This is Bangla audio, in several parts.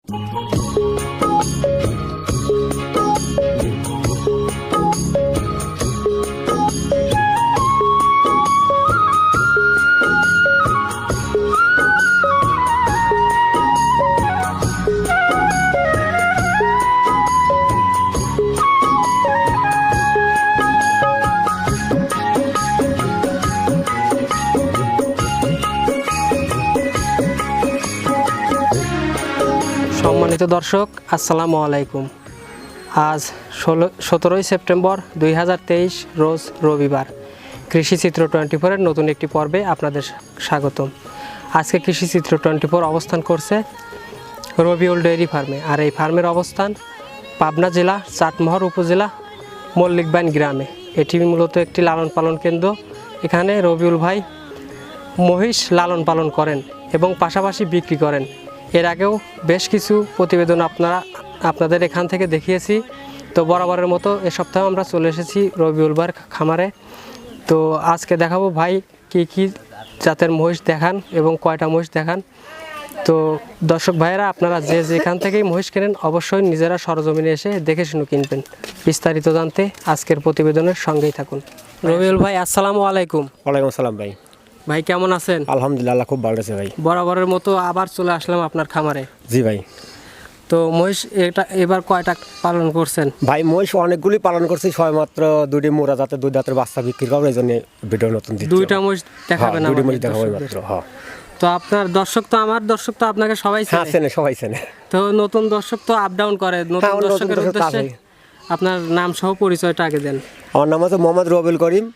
সম্মানিত দর্শক, আসসালামু আলাইকুম। আজ 17 সেপ্টেম্বর 2023 রোজ রবিবার। কৃষিচিত্র 24-এর নতুন একটি পর্বে আপনাদের স্বাগতম। আজকে কৃষিচিত্র 24 অবস্থান করছে রবিউল ডেইরি ফার্মে। আর এই ফার্মের অবস্থান পাবনা জেলা চাটমোহর উপজেলা মল্লিকবাইন গ্রামে। এটি মূলত একটি লালন পালন কেন্দ্র। এখানে রবিউল ভাই মহিষ লালন পালন করেন এবং পাশাপাশি বিক্রি করেন। এর আগেও বেশ কিছু প্রতিবেদন আপনাদের এখান থেকে দেখিয়েছি। তো বরাবরের মতো এ সপ্তাহে আমরা চলে এসেছি রবিউল ভাইয়ের খামারে। তো আজকে দেখাবো ভাই কি জাতের মহিষ দেখান এবং কয়টা মহিষ দেখান। তো দর্শক ভাইয়েরা, আপনারা যেখান থেকেই মহিষ কেনেন অবশ্যই নিজেরা সরজমিনে এসে দেখে শুনে কিনবেন। বিস্তারিত জানতে আজকের প্রতিবেদনের সঙ্গেই থাকুন। রবিউল ভাই, আসসালামু আলাইকুম। ওয়ালাইকুম আসসালাম ভাই। ভাই কেমন আছেন? আলহামদুলিল্লাহ, খুব ভালো আছে ভাই। বরাবরের মতো আবার চলে আসলাম আপনার খামারে। জি ভাই। তো মহিষ এবার কয়টা পালন করছেন? ভাই মহিষ অনেকগুলি পালন করছি, সবেমাত্র দুটি মোরা জাতের দুই দাঁতের বাচ্চা বিক্রি করবো, এই জন্য ভিডিও নতুন দিচ্ছি। দুইটা মহিষ দেখাবেন? দুটি মহিষ দেখাবো মাত্র। হ্যাঁ। তো আপনার দর্শক তো আমার দর্শক তো আপনাকে সবাই চেনে, সবাই চেনে। তো নতুন দর্শক তো আপ ডাউন করে, নতুন দর্শকের উদ্দেশ্যে আপনার নাম সহ পরিচয়টা আগে দেন। আমার নাম হচ্ছে মোহাম্মদ রবিউল করিম,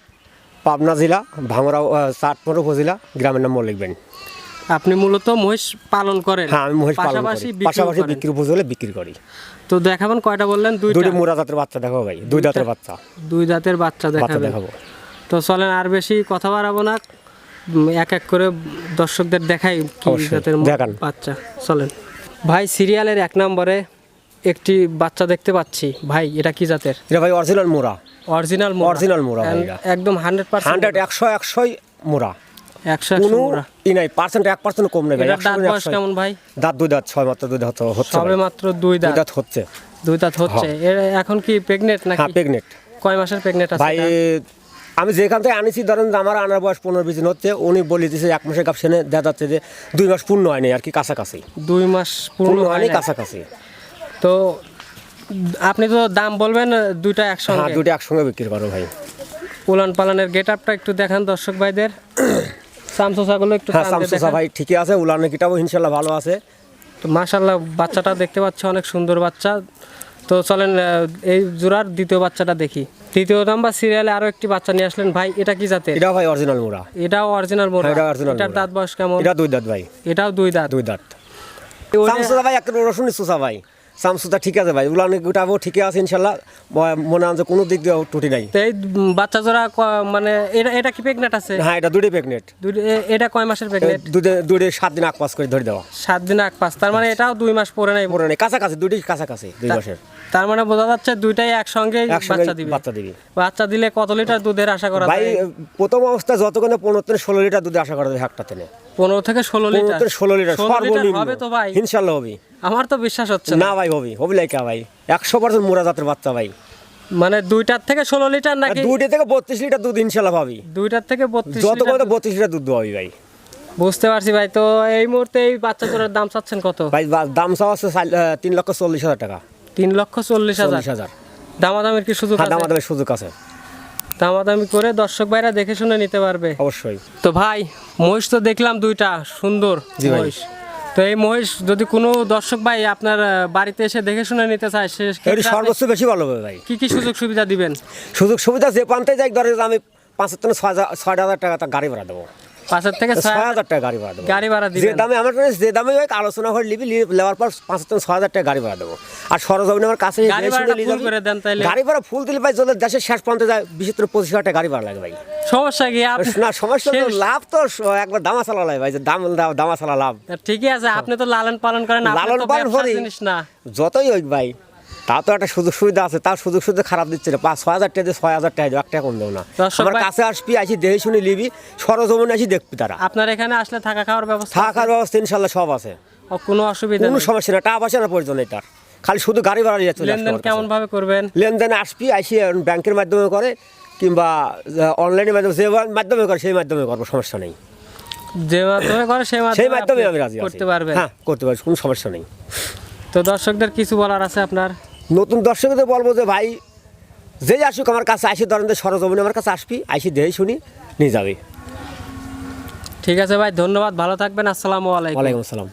পাবনা জেলা ভাঙড়া চাটমোহর উপজেলা, গ্রামের নাম মল্লিকবাইন। আপনি মূলত মহিষ পালন করেন? হ্যাঁ, আমি মহিষ পালন করি, পাশাপাশি বিক্রি উপজেলা বিক্রি করি। তো দেখাবেন কয়টা বললেন? দুটি মোরা জাতের বাচ্চা দেখাবো ভাই, দুই দাঁতের বাচ্চা। দুই দাঁতের বাচ্চা দেখাবো। তো চলেন আর বেশি কথা বাড়াবো না, এক এক করে দর্শকদের দেখাই কি জাতের বাচ্চা। চলেন ভাই, সিরিয়ালের 1 নম্বরে একটি বাচ্চা দেখতে পাচ্ছি। ভাই এটা কি জাতের? এটা ভাই অরিজিনাল মোরা। অরিজিনাল মোরা একদম 100% 100 মোরা। 100 মোরা ই নাই, পার্সেন্ট 1% কম নেই ভাই। দাঁত বয়স কেমন ভাই? দাঁত দুই দাঁত, ছয় মাত্র দুই দাঁত হচ্ছে, সবে মাত্র দুই দাঁত হচ্ছে। দুই দাঁত হচ্ছে। এর এখন কি প্রেগনেন্ট নাকি? হ্যাঁ, প্রেগনেন্ট। কয় মাসের প্রেগনেন্ট আছে ভাই? আমি যেখান থেকে আনিছি, ধরেন আমার আনার বয়স 15-20 দিন হচ্ছে। উনি বলে দিয়েছে 1 মাসের গাপ সেনে দেখা যাচ্ছে যে 2 মাস পূর্ণ হয়নি আর কি, কাছাকাছি 2 মাস পূর্ণ হয়নি, কাছাকাছি। তো আপনি তো দাম বলবেন দুইটা একসঙ্গে? হ্যাঁ, দুইটা একসঙ্গে বিক্রি করো ভাই। উলান পালানের গেটআপটা একটু দেখান দর্শক ভাইদের। সামসুসাগুলো একটু হ্যাঁ, সামসুসা ভাই ঠিকই আছে, উলানের গেটআপও ইনশাআল্লাহ ভালো আছে। তো মাশাআল্লাহ, বাচ্চাটা দেখতে পাচ্ছি অনেক সুন্দর বাচ্চা। তো চলেন এই জোড়ার দ্বিতীয় বাচ্চাটা দেখি। তৃতীয় নাম্বার সিরিয়ালে আরো একটি বাচ্চা নিয়ে আসলেন। ভাই এটা কি জাতের? এটা ভাই অরিজিনাল মোরা। এটাও অরিজিনাল মোরা? এটার দাঁত বয়স কেমন? এটা দুই দাঁত ভাই। এটাও দুই দাঁত? দুই দাঁত। সামসুসা ভাই একটা রসুনি সুসা ভাই। সামসুসা ঠিক আছে ভাই, উলানের গেটআপও ঠিকই আছে ইনশাআল্লাহ, মনে হয় যে কোনো দিক দিয়ে ত্রুটি নাই। এই বাচ্চা জোড়া মানে এটা কি প্রেগনেন্ট আছে? হ্যাঁ, এটা দুটোই প্রেগনেন্ট। এটা কয় মাসের প্রেগনেন্ট? দুটো 7 দিন আগ পাস করে ধরে দেওয়া। 7 দিন আগ পাস, তার মানে এটাও 2 মাস পরে নাই? পরে নাই, কাছাকাছি, দুটোই কাছাকাছি 2 মাসের। তার মানে বোঝা যাচ্ছে দুইটাই একসঙ্গে বাচ্চা দিবে। বাচ্চা দিলে কত লিটার দুধের আশা করা যায় ভাই? প্রথম অবস্থায় যতক্ষণ 15 থেকে 16 লিটার দুধ আশা করা যায় একটা থেকে। 15 থেকে 16 লিটার? 16 লিটার সর্বনিম্ন হবে তো ভাই? ইনশাআল্লাহ হবে। আমার তো বিশ্বাস হচ্ছে না ভাই, হবে লাইকা ভাই। 100% মোরা জাতের বাচ্চা ভাই। মানে 2টার থেকে 16 লিটার নাকি? 2টা থেকে 32 লিটার দুধ ইনশাআল্লাহ পাবি। 2টার থেকে 32 যত করে 32 লিটার দুধ পাবি ভাই। বুঝতে পারছি ভাই। তো এই মুহূর্তে এই বাচ্চা জোড়ার দাম চাচ্ছেন কত ভাই? দাম চাওয়া আছে 3,40,000 টাকা। 3,40,000? দামাদামির কি সুযোগ আছে? দামাদামির সুযোগ আছে। দামাদামি করে দর্শক ভাইরা দেখে শুনে নিতে পারবে অবশ্যই। তো ভাই মহিষ তো দেখলাম দুইটা সুন্দর মহিষ। তো এই মহিষ যদি কোনো দর্শক ভাই আপনার বাড়িতে এসে দেখে শুনে নিতে চায়, সর্বোচ্চ বেশি ভালো হবে ভাই। কি সুযোগ সুবিধা দিবেন? সুযোগ সুবিধা যে প্রান্তে যাই, ধরে আমি 5 থেকে 6,000 টাকা গাড়ি ভাড়া দেবো। 5 থেকে 6,000 টাকা গাড়ি ভাড়া দেবো। গাড়ি ভাড়া দিবেন? যে দামে আমার যে দামে আলোচনা করে নেওয়ার পর 5 থেকে 6,000 টাকা গাড়ি ভাড়া দেবো। আর সরজমিনে আমার কাছে গাড়ি ভাড়া ফুল দিলে ভাই, যদি দেশের শেষ প্রান্তে যায় 20-25,000 টাকা গাড়ি ভাড়া লাগে ভাই। সমস্যা কি? না, সমস্যা তো লাভ তো একবার দামা চালা লাগে ভাই, যে দামা চালা লাভ। ঠিকই আছে, আপনি তো লালন পালন করেন, লালন পালন করি না যতই হোক ভাই, তা তো একটা সুযোগ সুবিধা আছে। তার সুযোগ সুবিধা খারাপ দিচ্ছে না। 6,000 টাকা দিয়ে 6,000 টাকা দেবো, 1 টাকা কম দেবো না। আমার কাছে আসবি, আসি দেখে শুনে নিবি, সরজমিনে আসি দেখবি। তারা আপনার এখানে আসলে থাকা খাওয়ার ব্যবস্থা? থাকার ব্যবস্থা ইনশাল্লাহ সব আছে। কোনো অসুবিধা কোনো নেই। সমস্যা না, টাকা পয়সা না প্রয়োজন নেই তার, খালি শুধু গাড়ি ভাড়া নিয়ে চলে আসতে লেনদেন পারতেছে। কেমন ভাবে করবেন? লেনদেন আসবি আইসি ব্যাংকের মাধ্যমে করে কিংবা অনলাইনের মাধ্যমে, যে মাধ্যমে করে সেই মাধ্যমে করবো, সমস্যা নেই। যে মাধ্যমে করে সেই সেই মাধ্যমে মাধ্যমে আপনি আমি রাজি আছি। করতে পারবেন। হ্যাঁ, করতে পারছি, কোনো সমস্যা নেই। তো দর্শকদের কিছু বলার আছে আপনার? নতুন দর্শকদের বলবো যে ভাই, যেই আসুক আমার কাছে আসি, ধরেন যে সরজমিনে আমার কাছে আসবি, আইসি দেখে শুনি নিয়ে যাবে। ঠিক আছে ভাই, ধন্যবাদ, ভালো থাকবেন, আসসালামু আলাইকুম। ওয়ালাইকুম আসসালাম।